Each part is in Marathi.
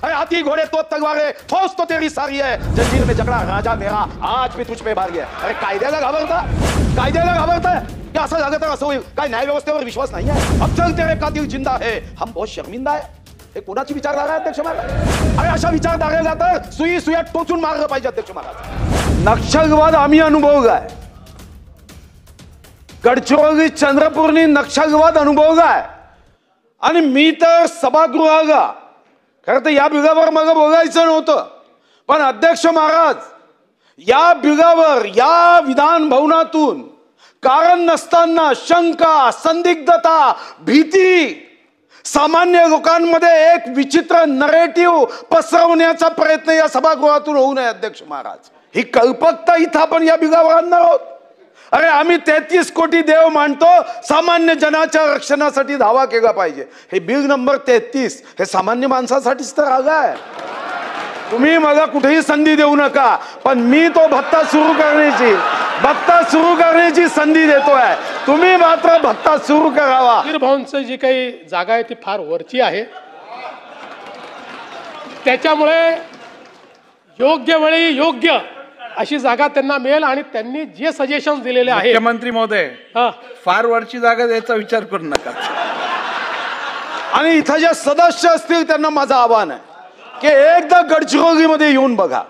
अरे हाथी घोड़े तो तलवारें फौज तो तेरी सारी है, जंजीर में जकड़ा राजा मेरा आज भी तुझ पे भारी है. अरे कायद्याला घाबरताय क्या असं झालं तर असं होईल काय? न्याय व्यवस्थेवर विश्वास नाही आहे? अब तक तेरे कातिल जिंदा है, हम बहुत शर्मिंदा है. हे कोणाची विचारधारा आहे अध्यक्ष महाराज? अरे अशा विचारधारेला तर सुईत टोचून मारलं पाहिजे अध्यक्ष महाराज. नक्षलवाद आम्ही अनुभवलाय, गडचिरोली चंद्रपूरनी नक्षलवाद अनुभवलाय. आणि मी तर सभागृहाला खरं तर या बिलावर मला बोलायचं नव्हतं, पण अध्यक्ष महाराज या बिलावर या विधान भवनातून कारण नसताना शंका, संदिग्धता, भीती, सामान्य लोकांमध्ये एक विचित्र नरेटिव्ह पसरवण्याचा प्रयत्न या सभागृहातून होऊ नये अध्यक्ष महाराज. ही कल्पकता इथं आपण या बिलावर आणणार आहोत. अरे आम्ही 33 कोटी देव मानतो, सामान्य जनाच्या रक्षणासाठी धावा केला पाहिजे. हे बिल नंबर 33 हे सामान्य माणसासाठीच तर आलं आहे. तुम्ही मला कुठेही संधी देऊ नका, पण मी तो भत्ता सुरू करण्याची संधी देतोय. तुम्ही मात्र भत्ता सुरू करावा. सुधीर भाऊंचं जी काही जागा आहे ती फार वरची आहे, त्याच्यामुळे योग्य वेळी योग्य अशी जागा त्यांना मिळेल. आणि त्यांनी जे सजेशन दिलेले आहे मुख्यमंत्री महोदय, फार वरची जागा द्यायचा विचार करू नका. आणि इथं जे सदस्य असतील त्यांना माझं आव्हान आहे की एकदा गडचिरोलीमध्ये येऊन बघा,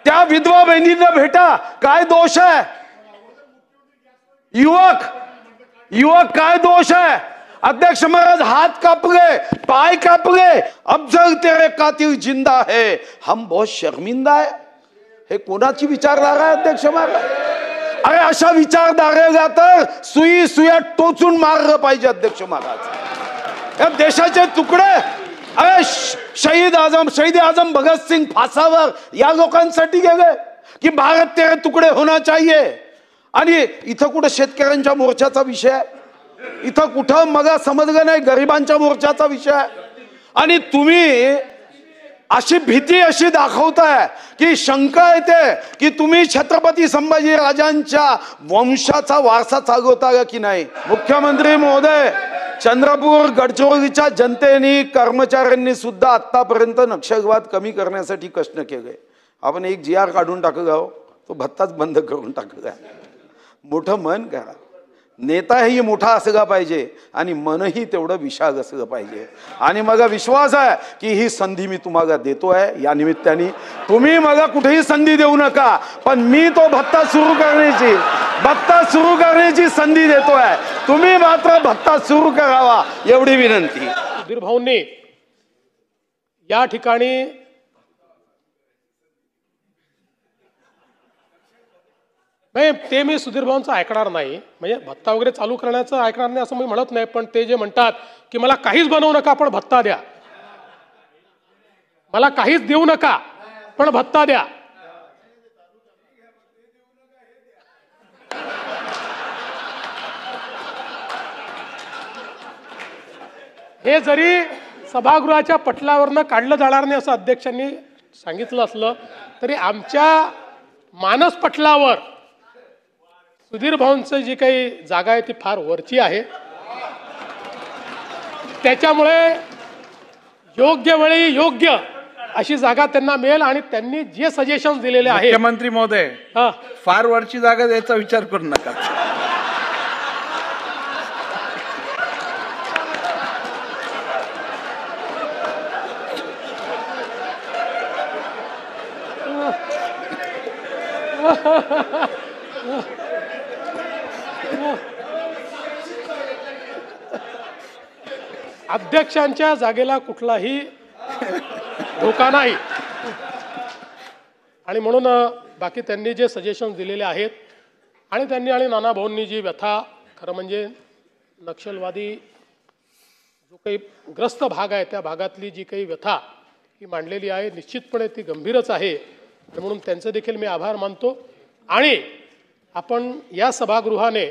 त्या विधवा बहिणींना भेटा. काय दोष आहे? युवक काय दोष आहे? अध्यक्ष महाराज हाथ कापले, पाय कापले. अब जग तेरे कातिल जिंदा है, हम बहुत शर्मिंदा है. हे कोणाची विचारधारा आहे अध्यक्ष महाराज? अरे अशा विचारधारेला तर सुईत टोचून मारलं पाहिजे अध्यक्ष महाराज. या देशाचे तुकडे, अरे शहीद आजम भगतसिंग फासावर या लोकांसाठी गेले की भारत तेरे तुकडे होना चाहिए. आणि इथं कुठं शेतकऱ्यांच्या मोर्चाचा विषय आहे, इथं कुठं मला समजलं नाही गरिबांच्या मोर्चाचा विषय आहे. आणि तुम्ही अशी भीती अशी दाखवताय की शंका येते की तुम्ही छत्रपती संभाजी राजांच्या वंशाचा वारसा चालवता की नाही. मुख्यमंत्री महोदय, चंद्रपूर गडचिरोलीच्या जनतेने कर्मचाऱ्यांनी सुद्धा आतापर्यंत नक्षलवाद कमी करण्यासाठी कष्ट केले. आपण एक GR काढून टाकलं, तो भत्ताच बंद करून टाकला. मोठं मन करा. नेताही मोठा असला पाहिजे आणि मनही तेवढं विशाल असलं पाहिजे. आणि मला विश्वास आहे की ही संधी मी तुम्हाला देतोय. या निमित्ताने तुम्ही मला कुठेही संधी देऊ नका, पण मी तो भत्ता सुरू करण्याची संधी देतोय. तुम्ही मात्र भत्ता सुरू करावा एवढी विनंती. सुधीर भाऊंनी या ठिकाणी नाही, ते मी सुधीर भाऊंचं ऐकणार नाही. म्हणजे भत्ता वगैरे चालू करण्याचं ऐकणार नाही असं मी म्हणत नाही, पण ते जे म्हणतात की मला काहीच बनवू नका पण भत्ता द्या, मला काहीच देऊ नका पण भत्ता द्या. हे जरी सभागृहाच्या पटलावरनं काढलं जाणार नाही असं अध्यक्षांनी सांगितलं असलं तरी आमच्या मानस पटलावर सुधीर भाऊंचं जी काही जागा आहे ती फार वरची आहे. त्याच्यामुळे योग्य वेळी योग्य अशी जागा त्यांना मिळेल. आणि त्यांनी जे सजेशन दिलेले आहे. मुख्यमंत्री महोदय, फार वरची जागा द्यायचा विचार करू नका. अध्यक्षांच्या जागेला कुठलाही धोका नाही. आणि म्हणून बाकी त्यांनी जे सजेशन दिलेले आहेत आणि त्यांनी आणि नाना भाऊंनी जी व्यथा, खरं म्हणजे नक्षलवादी जो काही ग्रस्त भाग आहे त्या भागातली जी काही व्यथा ही मांडलेली आहे, निश्चितपणे ती गंभीरच आहे. म्हणून त्यांचे देखील मी आभार मानतो. आणि आपण या सभागृहाने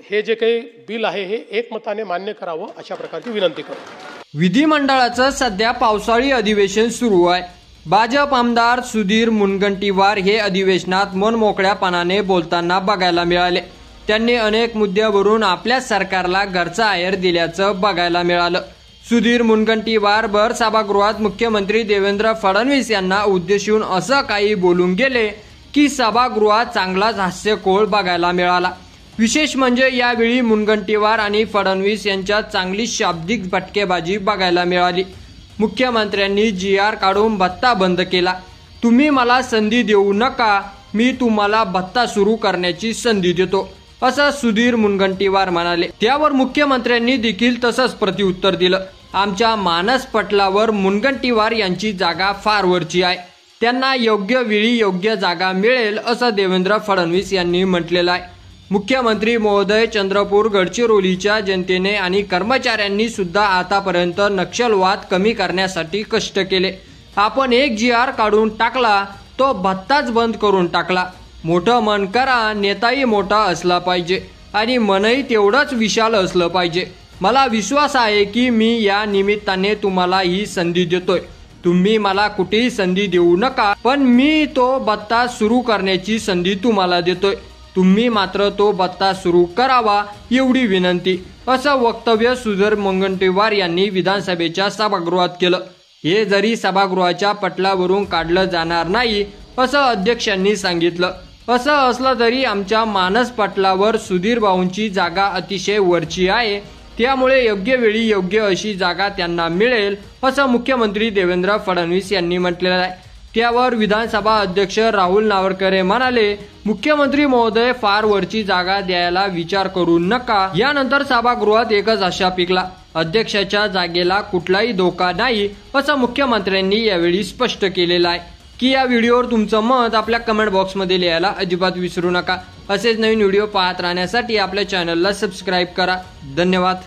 हे जे काही बिल आहे हे एकमताने मान्य करावं अशा प्रकारची विनंती करतो. विधिमंडळाचं सध्या पावसाळी अधिवेशन सुरू आहे. भाजप आमदार सुधीर मुनगंटीवार हे अधिवेशनात मनमोकळ्यापणाने बोलताना बघायला मिळाले. त्यांनी अनेक मुद्द्यावरून आपल्या सरकारला घरचा आहेर दिल्याचं बघायला मिळालं. सुधीर मुनगंटीवार भर सभागृहात मुख्यमंत्री देवेंद्र फडणवीस यांना उद्देशून असं काही बोलून गेले की सभागृहात चांगलाच हास्यकोळ बघायला मिळाला। विशेष म्हणजे यावेळी मुनगंटीवार आणि फडणवीस यांच्यात चांगली शाब्दिक फटकेबाजी बघायला मिळाली। मुख्यमंत्र्यांनी GR काढून भत्ता बंद केला। तुम्ही मला संधी देऊ नका, मी तुम्हाला भत्ता सुरू करण्याची संधी देतो, असं सुधीर मुनगंटीवार म्हणाले। त्यावर मुख्यमंत्र्यांनी देखील तसंच प्रत्युत्तर दिलं। आमच्या मानस पटलावर मुनगंटीवार यांची जागा फार वरची आहे, त्यांना योग्य वेळी योग्य जागा मिळेल असं देवेंद्र फडणवीस यांनी म्हटलेलं आहे। मुख्यमंत्री महोदय, चंद्रपूर गडचिरोलीच्या जनतेने आणि कर्मचाऱ्यांनी सुद्धा आतापर्यंत नक्षलवाद कमी करण्यासाठी कष्ट केले। आपण एक GR काढून टाकला, तो भत्ताच बंद करून टाकला। मोठं मन करा, नेताही मोठा असला पाहिजे आणि मनही तेवढंच विशाल असलं पाहिजे। मला विश्वास आहे की मी या निमित्ताने तुम्हाला ही संधी देतोय। तुम्ही मला कुठेही संधी देऊ नका, पण मी तो भत्ता सुरू करण्याची संधी तुम्हाला देतोय। तुम्ही मात्र तो भत्ता सुरू करावा एवढी विनंती, असं वक्तव्य सुधीर मुनगंटीवार यांनी विधानसभेच्या सभागृहात केलं। हे जरी सभागृहाच्या पटलावरून काढलं जाणार नाही असं अध्यक्षांनी सांगितलं। असं असलं तरी आमच्या मानस पटलावर सुधीर भाऊंची जागा अतिशय वरची आहे, त्यामुळे योग्य वेळी योग्य अशी जागा त्यांना मिळेल असं मुख्यमंत्री देवेंद्र फडणवीस यांनी म्हटलेलं आहे। त्यावर विधानसभा अध्यक्ष राहुल नावरकरे म्हणाले, मुख्यमंत्री महोदय, फार वरची जागा द्यायला विचार करू नका। यानंतर सभागृहात एकच आशा पिकला, अध्यक्षाच्या जागेला कुठलाही धोका नाही असं मुख्यमंत्र्यांनी यावेळी स्पष्ट केलेलं आहे। की या व्हिडिओवर तुमचं मत आपल्या कमेंट बॉक्समध्ये लिहायला अजिबात विसरू नका। असेच नवीन व्हिडिओ पाहत राहण्यासाठी आपल्या चॅनलला सबस्क्राईब करा। धन्यवाद।